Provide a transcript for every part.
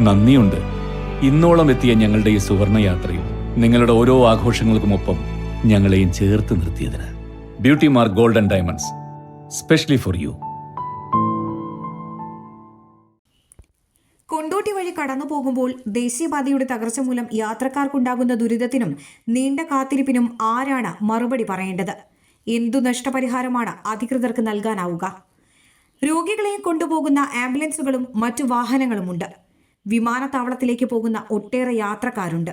നന്ദിയുണ്ട്. ഇന്നോളം എത്തിയ ഞങ്ങളുടെ ഈ സുവർണയാത്രയിൽ നിങ്ങളുടെ ഓരോ ആഘോഷങ്ങൾക്കുമൊപ്പം ഞങ്ങളെയും ചേർത്ത് നിർത്തിയതിന്. Beauty mark gold and diamonds, specially for you. Kondotty വഴി കടന്നു പോകുമ്പോൾ ദേശീയപാതയുടെ തകർച്ച മൂലം യാത്രക്കാർക്കുണ്ടാകുന്ന ദുരിതത്തിനും നീണ്ട കാത്തിരിപ്പിനും ആരാണ് മറുപടി പറയേണ്ടത്? എന്തു നഷ്ടപരിഹാരമാണ് അധികൃതർക്ക് നൽകാനാവുക? രോഗികളെ കൊണ്ടുപോകുന്ന ആംബുലൻസുകളും മറ്റു വാഹനങ്ങളുമുണ്ട്. വിമാനത്താവളത്തിലേക്ക് പോകുന്ന ഒട്ടേറെ യാത്രക്കാരുണ്ട്.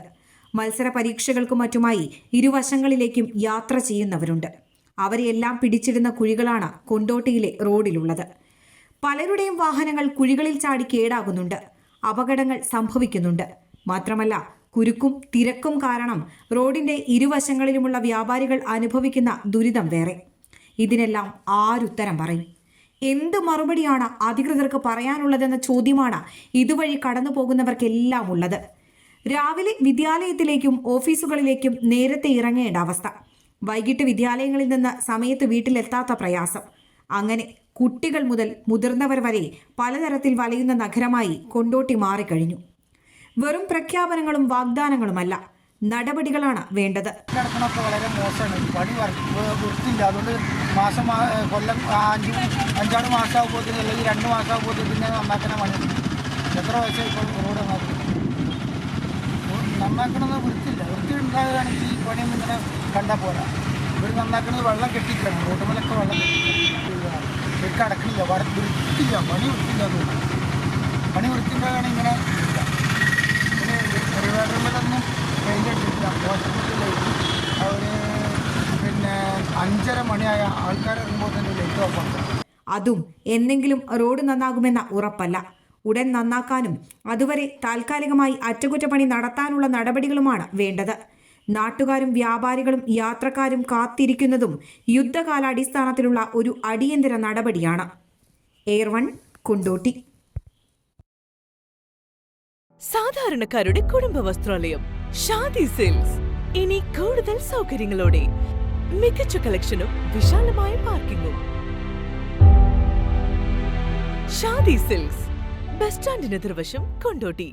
മത്സര പരീക്ഷകൾക്കും മറ്റുമായി ഇരുവശങ്ങളിലേക്കും യാത്ര ചെയ്യുന്നവരുണ്ട്. അവരെയെല്ലാം പിടിച്ചിടുന്ന കുഴികളാണ് കൊണ്ടോട്ടിയിലെ റോഡിലുള്ളത്. പലരുടെയും വാഹനങ്ങൾ കുഴികളിൽ ചാടി കേടാകുന്നുണ്ട്. അപകടങ്ങൾ സംഭവിക്കുന്നുണ്ട്. മാത്രമല്ല, കുരുക്കും തിരക്കും കാരണം റോഡിന്റെ ഇരുവശങ്ങളിലുമുള്ള വ്യാപാരികൾ അനുഭവിക്കുന്ന ദുരിതം വേറെ. ഇതിനെല്ലാം ആരുത്തരം പറയും? എന്ത് മറുപടിയാണ് അധികൃതർക്ക് പറയാനുള്ളതെന്ന ചോദ്യമാണ് ഇതുവഴി കടന്നു പോകുന്നവർക്കെല്ലാം ഉള്ളത്. രാവിലെ വിദ്യാലയത്തിലേക്കും ഓഫീസുകളിലേക്കും നേരത്തെ ഇറങ്ങേണ്ട അവസ്ഥ. വൈകിട്ട് വിദ്യാലയങ്ങളിൽ നിന്ന് സമയത്ത് വീട്ടിലെത്താത്ത പ്രയാസം. അങ്ങനെ കുട്ടികൾ മുതൽ മുതിർന്നവർ വരെ പലതരത്തിൽ വലയുന്ന നഗരമായി കൊണ്ടോട്ടി മാറിക്കഴിഞ്ഞു. വെറും പ്രഖ്യാപനങ്ങളും വാഗ്ദാനങ്ങളുമല്ല, നടപടികളാണ് വേണ്ടത്. വളരെ മോശമാണ്. പണി വൃത്തിയില്ല. അതുകൊണ്ട് കൊല്ലം 5-6 മാസമാകുമ്പോൾ അല്ലെങ്കിൽ 2 മാസമാകുമ്പോൾ പിന്നെ നന്നാക്കുന്ന പണി. എത്ര വയസ്സായി ഇപ്പോൾ റോഡ് നന്നാക്കണമെന്ന് വൃത്തിയില്ല. വൃത്തി ഉണ്ടാകുകയാണെങ്കിൽ ഈ പണിയൊന്നും ഇങ്ങനെ കണ്ടാൽ പോരാ. ഇവർ നന്നാക്കുന്നത് വെള്ളം കെട്ടിക്കണം. റോട്ടുമലൊക്കെ വെള്ളം ശരിക്കും അടക്കണില്ല. വൃത്തിയില്ല. പണി വൃത്തിയില്ല. അതുകൊണ്ട് പണി വൃത്തി ഉണ്ടാകുകയാണെങ്കിൽ ഇങ്ങനെ ഇല്ല. പിന്നെ റിവേറ്ററിലൊന്നും പെയിൻ്റ് അടിച്ചിട്ടില്ല. ഹോസ്പിറ്റലിലേക്ക് അവർ പിന്നെ 5:30 മണിയായ ആൾക്കാർ ഇറങ്ങുമ്പോൾ തന്നെ ലൈറ്റ് ഓഫ് ആക്കും. അതും എന്നെങ്കിലും റോഡ് നന്നാകുമെന്ന ഉറപ്പല്ല. ഉടൻ നന്നാക്കാനും അതുവരെ താൽക്കാലികമായി അറ്റകുറ്റപ്പണി നടത്താനുള്ള നടപടികളുമാണ് വേണ്ടത്. നാട്ടുകാരും വ്യാപാരികളും യാത്രക്കാരും കാത്തിരിക്കുന്നതും യുദ്ധകാലാടിസ്ഥാനത്തിലുള്ള ഒരു അടിയന്തര നടപടിയാണ്. എയർ1 കൊണ്ടോട്ടി. സാധാരണക്കാരുടെ കുടുംബ വസ്ത്രാലയം ഷാദി സിൽക്സ്. ഇനി കൂടുതൽ സൗകര്യങ്ങളോടെ മികച്ച കളക്ഷനും വിശാലമായ പാർക്കിങ്ങും. ഷാദി സിൽക്സ്, ബസ് സ്റ്റാൻഡിന് എതിർവശം, കൊണ്ടോട്ടി.